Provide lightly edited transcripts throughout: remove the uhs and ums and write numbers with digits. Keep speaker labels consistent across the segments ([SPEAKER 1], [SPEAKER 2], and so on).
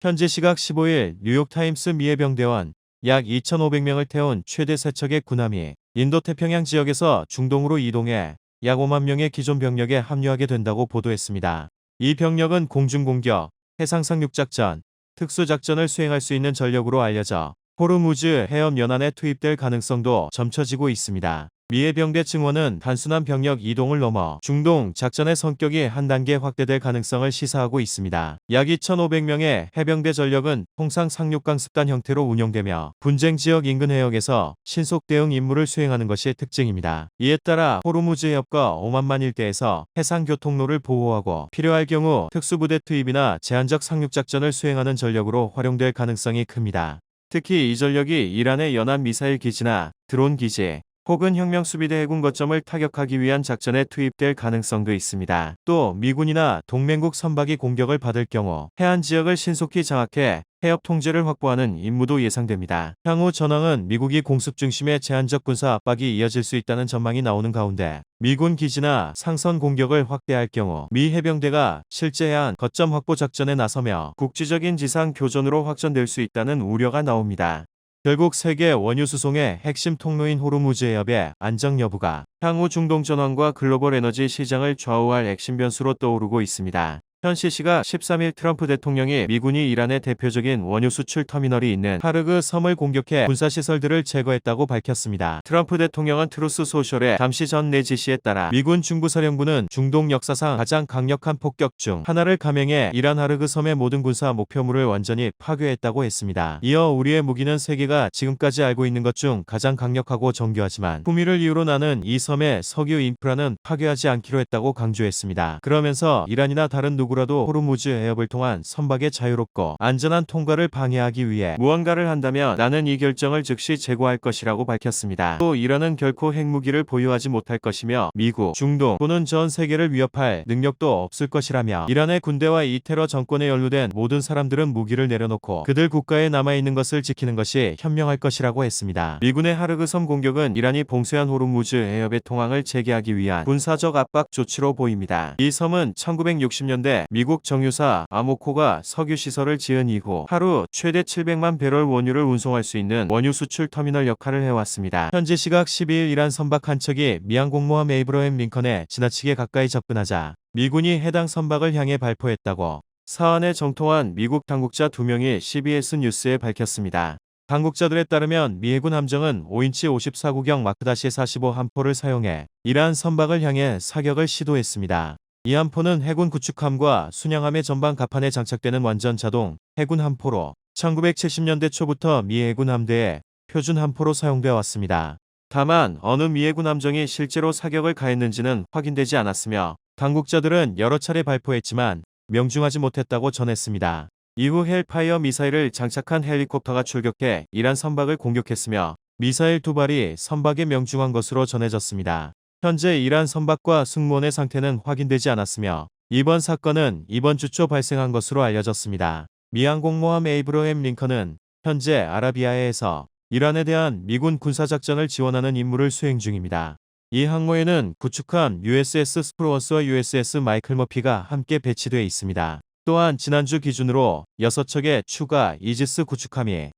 [SPEAKER 1] 현지 시각 15일 뉴욕타임스 미 해병대원 약 2,500명을 태운 최대 세척의 군함이 인도태평양 지역에서 중동으로 이동해 약 5만 명의 기존 병력에 합류하게 된다고 보도했습니다. 이 병력은 공중공격, 해상상륙작전, 특수작전을 수행할 수 있는 전력으로 알려져 호르무즈 해협 연안에 투입될 가능성도 점쳐지고 있습니다. 미 해병대 증원은 단순한 병력 이동을 넘어 중동 작전의 성격이 한 단계 확대될 가능성을 시사하고 있습니다. 약 2,500명의 해병대 전력은 통상 상륙강습단 형태로 운영되며 분쟁 지역 인근 해역에서 신속 대응 임무를 수행하는 것이 특징입니다. 이에 따라 호르무즈 해협과 오만만 일대에서 해상 교통로를 보호하고 필요할 경우 특수부대 투입이나 제한적 상륙작전을 수행하는 전력으로 활용될 가능성이 큽니다. 특히 이 전력이 이란의 연안 미사일 기지나 드론 기지, 혹은 혁명수비대 해군 거점을 타격하기 위한 작전에 투입될 가능성도 있습니다. 또 미군이나 동맹국 선박이 공격을 받을 경우 해안 지역을 신속히 장악해 해협 통제를 확보하는 임무도 예상됩니다. 향후 전황은 미국이 공습 중심의 제한적 군사 압박이 이어질 수 있다는 전망이 나오는 가운데 미군 기지나 상선 공격을 확대할 경우 미 해병대가 실제 해안 거점 확보 작전에 나서며 국지적인 지상 교전으로 확전될 수 있다는 우려가 나옵니다. 결국 세계 원유 수송의 핵심 통로인 호르무즈 해협의 안정 여부가 향후 중동 전황과 글로벌 에너지 시장을 좌우할 핵심 변수로 떠오르고 있습니다. 현지 시각 13일 트럼프 대통령이 미군이 이란의 대표적인 원유 수출 터미널이 있는 파르그 섬을 공격해 군사시설들을 제거했다고 밝혔습니다. 트럼프 대통령은 트루스 소셜에 잠시 전 내 지시에 따라 미군 중부사령부는 중동 역사상 가장 강력한 폭격 중 하나를 감행해 이란 하르그 섬의 모든 군사 목표물을 완전히 파괴했다고 했습니다. 이어 우리의 무기는 세계가 지금까지 알고 있는 것 중 가장 강력하고 정교하지만 품위를 이유로 나는 이 섬의 석유 인프라는 파괴하지 않기로 했다고 강조했습니다. 그러면서 이란이나 다른 누구라도 호르무즈 해협을 통한 선박의 자유롭고 안전한 통과를 방해하기 위해 무언가를 한다면 나는 이 결정을 즉시 재고할 것이라고 밝혔습니다. 또 이란은 결코 핵무기를 보유하지 못할 것이며 미국, 중동 또는 전 세계를 위협할 능력도 없을 것이라며 이란의 군대와 이 테러 정권에 연루된 모든 사람들은 무기를 내려놓고 그들 국가에 남아있는 것을 지키는 것이 현명할 것이라고 했습니다. 미군의 하르그 섬 공격은 이란이 봉쇄한 호르무즈 해협의 통항을 재개하기 위한 군사적 압박 조치로 보입니다. 이 섬은 1960년대 미국 정유사 아모코가 석유 시설을 지은 이후 하루 최대 700만 배럴 원유를 운송할 수 있는 원유 수출 터미널 역할을 해왔습니다. 현지 시각 12일 이란 선박 한 척이 미 항공모함 에이브러햄 링컨에 지나치게 가까이 접근하자 미군이 해당 선박을 향해 발포했다고 사안에 정통한 미국 당국자 2명이 CBS 뉴스에 밝혔습니다. 당국자들에 따르면 미 해군 함정은 5인치 54구경 마크-45 함포를 사용해 이란 선박을 향해 사격을 시도했습니다. 이 함포는 해군 구축함과 순양함의 전방 갑판에 장착되는 완전 자동 해군 함포로 1970년대 초부터 미 해군 함대의 표준 함포로 사용되어 왔습니다. 다만 어느 미 해군 함정이 실제로 사격을 가했는지는 확인되지 않았으며 당국자들은 여러 차례 발포했지만 명중하지 못했다고 전했습니다. 이후 헬파이어 미사일을 장착한 헬리콥터가 출격해 이란 선박을 공격했으며 미사일 2발이 선박에 명중한 것으로 전해졌습니다. 현재 이란 선박과 승무원의 상태는 확인되지 않았으며 이번 사건은 이번 주 초 발생한 것으로 알려졌습니다. 미 항공모함 에이브러햄 링컨은 현재 아라비아해에서 이란에 대한 미군 군사작전을 지원하는 임무를 수행 중입니다. 이 항모에는 구축함 USS 스프로원스와 USS 마이클 머피가 함께 배치되어 있습니다. 또한 지난주 기준으로 6척의 추가 이지스 구축함이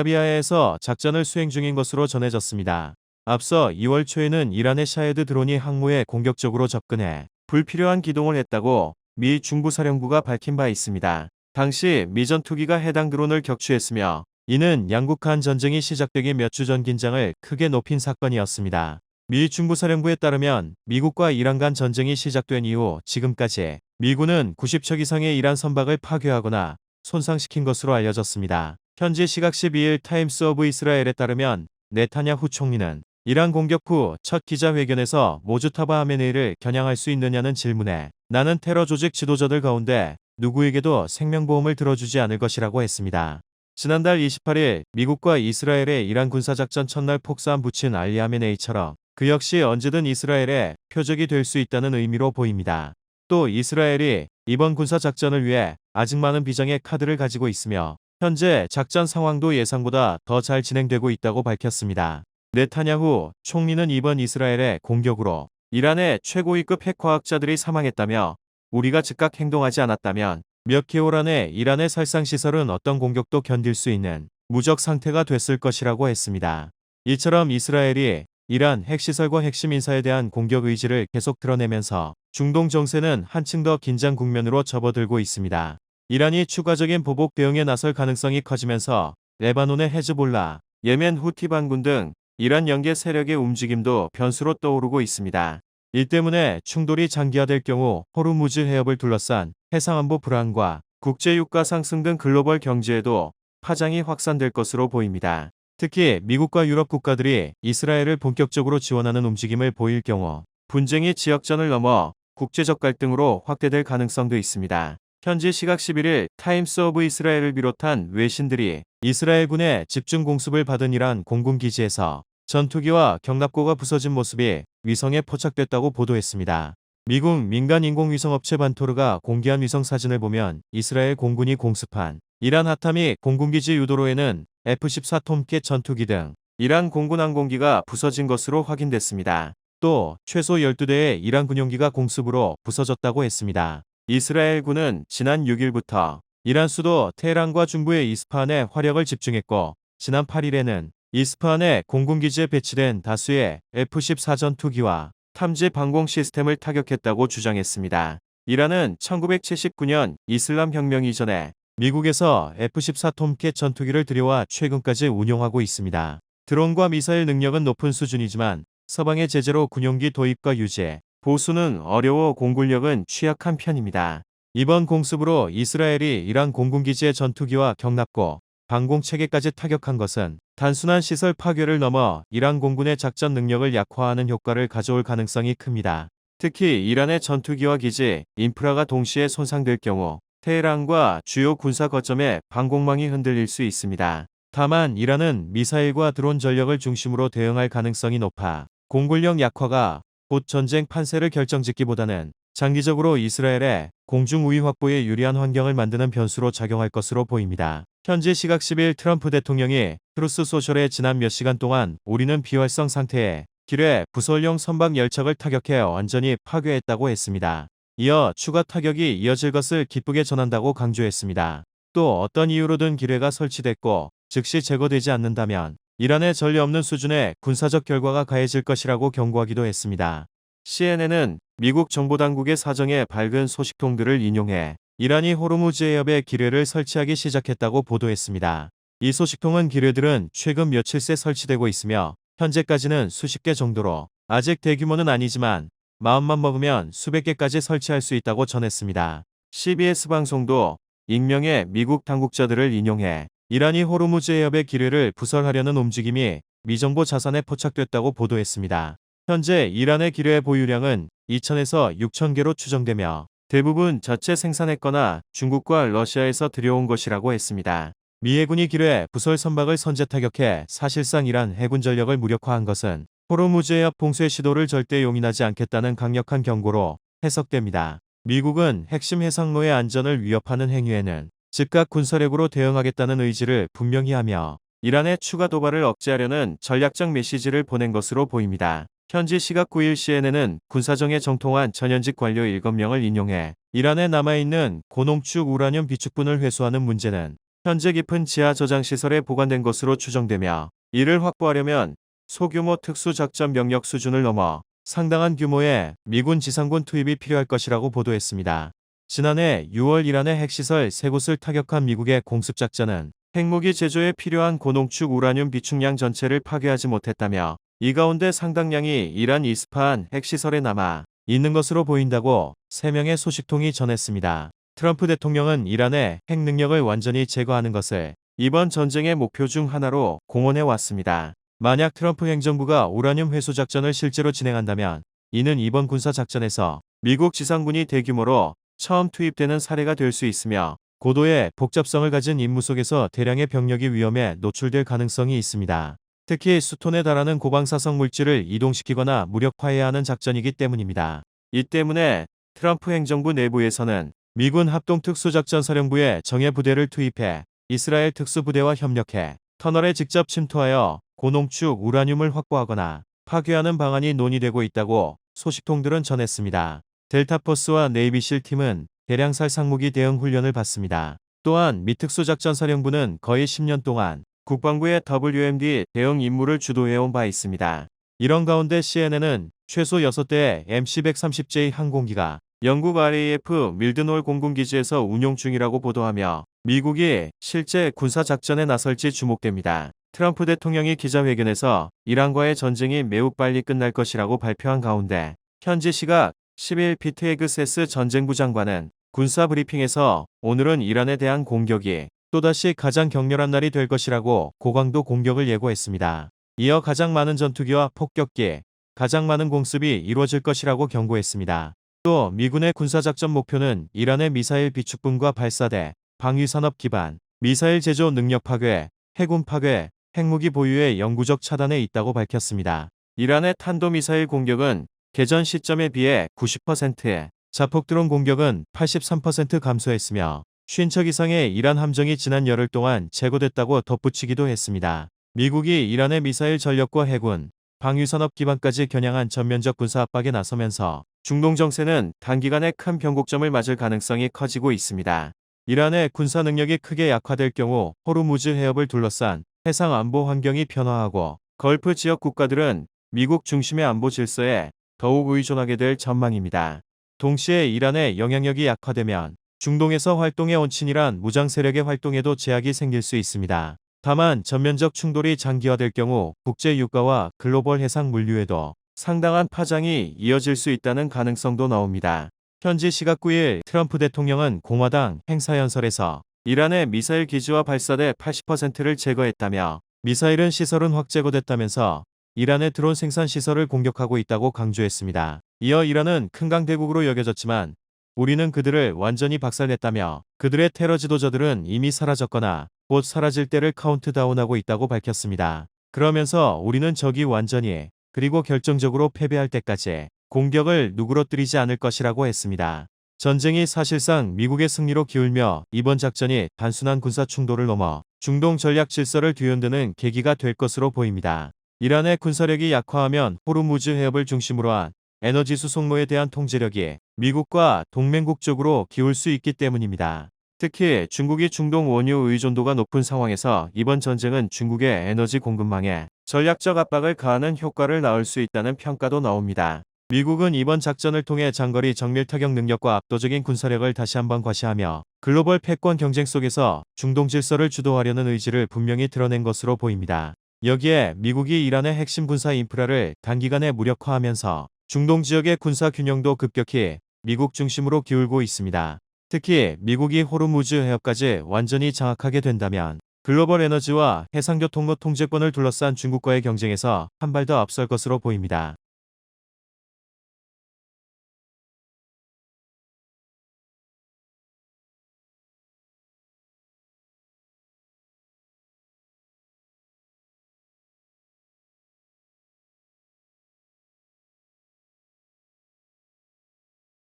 [SPEAKER 1] 아라비아해에서 작전을 수행 중인 것으로 전해졌습니다. 앞서 2월 초에는 이란의 샤헤드 드론이 항모에 공격적으로 접근해 불필요한 기동을 했다고 미 중부사령부가 밝힌 바 있습니다. 당시 미 전투기가 해당 드론을 격추했으며 이는 양국 간 전쟁이 시작되기 몇 주 전 긴장을 크게 높인 사건이었습니다. 미 중부사령부에 따르면 미국과 이란 간 전쟁이 시작된 이후 지금까지 미군은 90척 이상의 이란 선박을 파괴하거나 손상시킨 것으로 알려졌습니다. 현지 시각 12일 타임스 오브 이스라엘에 따르면 네타냐후 총리는 이란 공격 후 첫 기자회견에서 모주타바 하메네이를 겨냥할 수 있느냐는 질문에 나는 테러 조직 지도자들 가운데 누구에게도 생명보험을 들어주지 않을 것이라고 했습니다. 지난달 28일 미국과 이스라엘의 이란 군사작전 첫날 폭사함 붙인 알리 하메네이처럼 그 역시 언제든 이스라엘의 표적이 될 수 있다는 의미로 보입니다. 또 이스라엘이 이번 군사작전을 위해 아직 많은 비장의 카드를 가지고 있으며 현재 작전 상황도 예상보다 더 잘 진행되고 있다고 밝혔습니다. 네타냐후 총리는 이번 이스라엘의 공격으로 이란의 최고위급 핵과학자들이 사망했다며 우리가 즉각 행동하지 않았다면 몇 개월 안에 이란의 살상시설은 어떤 공격도 견딜 수 있는 무적 상태가 됐을 것이라고 했습니다. 이처럼 이스라엘이 이란 핵시설과 핵심 인사에 대한 공격 의지를 계속 드러내면서 중동 정세는 한층 더 긴장 국면으로 접어들고 있습니다. 이란이 추가적인 보복 대응에 나설 가능성이 커지면서 레바논의 헤즈볼라, 예멘 후티 반군 등 이란 연계 세력의 움직임도 변수로 떠오르고 있습니다. 이 때문에 충돌이 장기화될 경우 호르무즈 해협을 둘러싼 해상안보 불안과 국제유가 상승 등 글로벌 경제에도 파장이 확산될 것으로 보입니다. 특히 미국과 유럽 국가들이 이스라엘을 본격적으로 지원하는 움직임을 보일 경우 분쟁이 지역전을 넘어 국제적 갈등으로 확대될 가능성도 있습니다. 현지 시각 11일 타임스 오브 이스라엘을 비롯한 외신들이 이스라엘군의 집중 공습을 받은 이란 공군기지에서 전투기와 경납고가 부서진 모습이 위성에 포착됐다고 보도했습니다. 미국 민간 인공위성업체 반토르가 공개한 위성 사진을 보면 이스라엘 공군이 공습한 이란 하타미 공군기지 유도로에는 F-14 톰캣 전투기 등 이란 공군 항공기가 부서진 것으로 확인됐습니다. 또 최소 12대의 이란 군용기가 공습으로 부서졌다고 했습니다. 이스라엘군은 지난 6일부터 이란 수도 테헤란과 중부의 이스파한에 화력을 집중했고 지난 8일에는 이스파한의 공군기지에 배치된 다수의 F-14 전투기와 탐지 방공 시스템을 타격했다고 주장했습니다. 이란은 1979년 이슬람 혁명 이전에 미국에서 F-14 톰캣 전투기를 들여와 최근까지 운용하고 있습니다. 드론과 미사일 능력은 높은 수준이지만 서방의 제재로 군용기 도입과 유지, 보수는 어려워 공군력은 취약한 편입니다. 이번 공습으로 이스라엘이 이란 공군기지의 전투기와 경납고, 방공체계까지 타격한 것은 단순한 시설 파괴를 넘어 이란 공군의 작전 능력을 약화하는 효과를 가져올 가능성이 큽니다. 특히 이란의 전투기와 기지, 인프라가 동시에 손상될 경우 테헤란과 주요 군사 거점의 방공망이 흔들릴 수 있습니다. 다만 이란은 미사일과 드론 전력을 중심으로 대응할 가능성이 높아 공군력 약화가 곧 전쟁 판세를 결정짓기보다는 장기적으로 이스라엘의 공중 우위 확보에 유리한 환경을 만드는 변수로 작용할 것으로 보입니다. 현지 시각 10일 트럼프 대통령이 트루스 소셜에 지난 몇 시간 동안 우리는 비활성 상태에 길에 부설용 선박 열척을 타격해 완전히 파괴했다고 했습니다. 이어 추가 타격이 이어질 것을 기쁘게 전한다고 강조했습니다. 또 어떤 이유로든 기뢰가 설치됐고 즉시 제거되지 않는다면 이란에 전례 없는 수준의 군사적 결과가 가해질 것이라고 경고하기도 했습니다. CNN은 미국 정보당국의 사정에 밝은 소식통들을 인용해 이란이 호르무즈 해협에 기뢰를 설치하기 시작했다고 보도했습니다. 이 소식통은 기뢰들은 최근 며칠 새 설치되고 있으며 현재까지는 수십 개 정도로 아직 대규모는 아니지만 마음만 먹으면 수백 개까지 설치할 수 있다고 전했습니다. CBS 방송도 익명의 미국 당국자들을 인용해 이란이 호르무즈 해협의 기뢰를 부설하려는 움직임이 미정보 자산에 포착됐다고 보도했습니다. 현재 이란의 기뢰의 보유량은 2,000에서 6,000개로 추정되며 대부분 자체 생산했거나 중국과 러시아에서 들여온 것이라고 했습니다. 미 해군이 기뢰 부설 선박을 선제 타격해 사실상 이란 해군 전력을 무력화한 것은 호르무즈 해협 봉쇄 시도를 절대 용인하지 않겠다는 강력한 경고로 해석됩니다. 미국은 핵심 해상로의 안전을 위협하는 행위에는 즉각 군사력으로 대응하겠다는 의지를 분명히 하며 이란의 추가 도발을 억제하려는 전략적 메시지를 보낸 것으로 보입니다. 현지 시각 9일 CNN은 군사정에 정통한 전현직 관료 7명을 인용해 이란에 남아있는 고농축 우라늄 비축분을 회수하는 문제는 현재 깊은 지하 저장시설에 보관된 것으로 추정되며 이를 확보하려면 소규모 특수작전 병력 수준을 넘어 상당한 규모의 미군 지상군 투입이 필요할 것이라고 보도했습니다. 지난해 6월 이란의 핵시설 3곳을 타격한 미국의 공습작전은 핵무기 제조에 필요한 고농축 우라늄 비축량 전체를 파괴하지 못했다며 이 가운데 상당량이 이란 이스파한 핵시설에 남아 있는 것으로 보인다고 3명의 소식통이 전했습니다. 트럼프 대통령은 이란의 핵 능력을 완전히 제거하는 것을 이번 전쟁의 목표 중 하나로 공언해 왔습니다. 만약 트럼프 행정부가 우라늄 회수 작전을 실제로 진행한다면 이는 이번 군사작전에서 미국 지상군이 대규모로 처음 투입되는 사례가 될 수 있으며 고도의 복잡성을 가진 임무 속에서 대량의 병력이 위험에 노출될 가능성이 있습니다. 특히 수톤에 달하는 고방사성 물질을 이동시키거나 무력화해야 하는 작전이기 때문입니다. 이 때문에 트럼프 행정부 내부에서는 미군 합동특수작전사령부에 정예 부대를 투입해 이스라엘 특수부대와 협력해 터널에 직접 침투하여 고농축 우라늄을 확보하거나 파괴하는 방안이 논의되고 있다고 소식통들은 전했습니다. 델타포스와 네이비실 팀은 대량살 상무기 대응 훈련을 받습니다. 또한 미 특수작전사령부는 거의 10년 동안 국방부의 WMD 대응 임무를 주도해온 바 있습니다. 이런 가운데 CNN은 최소 6대의 MC-130J 항공기가 영국 RAF 밀드놀 공군기지에서 운용 중이라고 보도하며 미국이 실제 군사작전에 나설지 주목됩니다. 트럼프 대통령이 기자회견에서 이란과의 전쟁이 매우 빨리 끝날 것이라고 발표한 가운데 현지 시각 10일 피트 헤그세스 전쟁부 장관은 군사 브리핑에서 오늘은 이란에 대한 공격이 또다시 가장 격렬한 날이 될 것이라고 고강도 공격을 예고했습니다. 이어 가장 많은 전투기와 폭격기, 가장 많은 공습이 이루어질 것이라고 경고했습니다. 또 미군의 군사작전 목표는 이란의 미사일 비축분과 발사대, 방위산업 기반, 미사일 제조 능력 파괴, 해군 파괴, 핵무기 보유의 영구적 차단에 있다고 밝혔습니다. 이란의 탄도미사일 공격은 개전 시점에 비해 90%, 자폭 드론 공격은 83% 감소했으며 50척 이상의 이란 함정이 지난 열흘 동안 제거됐다고 덧붙이기도 했습니다. 미국이 이란의 미사일 전력과 해군, 방위산업 기반까지 겨냥한 전면적 군사 압박에 나서면서 중동 정세는 단기간에 큰 변곡점을 맞을 가능성이 커지고 있습니다. 이란의 군사 능력이 크게 약화될 경우 호르무즈 해협을 둘러싼 해상 안보 환경이 변화하고 걸프 지역 국가들은 미국 중심의 안보 질서에 더욱 의존하게 될 전망입니다. 동시에 이란의 영향력이 약화되면 중동에서 활동의 원친이란 무장 세력의 활동에도 제약이 생길 수 있습니다. 다만 전면적 충돌이 장기화될 경우 국제 유가와 글로벌 해상 물류에도 상당한 파장이 이어질 수 있다는 가능성도 나옵니다. 현지 시각 9일 트럼프 대통령은 공화당 행사연설에서 이란의 미사일 기지와 발사대 80%를 제거했다며 미사일은 시설은 확 제거됐다면서 이란의 드론 생산 시설을 공격하고 있다고 강조했습니다. 이어 이란은 큰 강대국으로 여겨졌지만 우리는 그들을 완전히 박살냈다며 그들의 테러 지도자들은 이미 사라졌거나 곧 사라질 때를 카운트다운하고 있다고 밝혔습니다. 그러면서 우리는 적이 완전히 그리고 결정적으로 패배할 때까지 공격을 누그러뜨리지 않을 것이라고 했습니다. 전쟁이 사실상 미국의 승리로 기울며 이번 작전이 단순한 군사 충돌을 넘어 중동 전략 질서를 뒤흔드는 계기가 될 것으로 보입니다. 이란의 군사력이 약화하면 호르무즈 해협을 중심으로 한 에너지 수송로에 대한 통제력이 미국과 동맹국 쪽으로 기울 수 있기 때문입니다. 특히 중국이 중동 원유 의존도가 높은 상황에서 이번 전쟁은 중국의 에너지 공급망에 전략적 압박을 가하는 효과를 낳을 수 있다는 평가도 나옵니다. 미국은 이번 작전을 통해 장거리 정밀 타격 능력과 압도적인 군사력을 다시 한번 과시하며 글로벌 패권 경쟁 속에서 중동 질서를 주도하려는 의지를 분명히 드러낸 것으로 보입니다. 여기에 미국이 이란의 핵심 군사 인프라를 단기간에 무력화하면서 중동 지역의 군사 균형도 급격히 미국 중심으로 기울고 있습니다. 특히 미국이 호르무즈 해협까지 완전히 장악하게 된다면 글로벌 에너지와 해상교통로 통제권을 둘러싼 중국과의 경쟁에서 한 발 더 앞설 것으로 보입니다.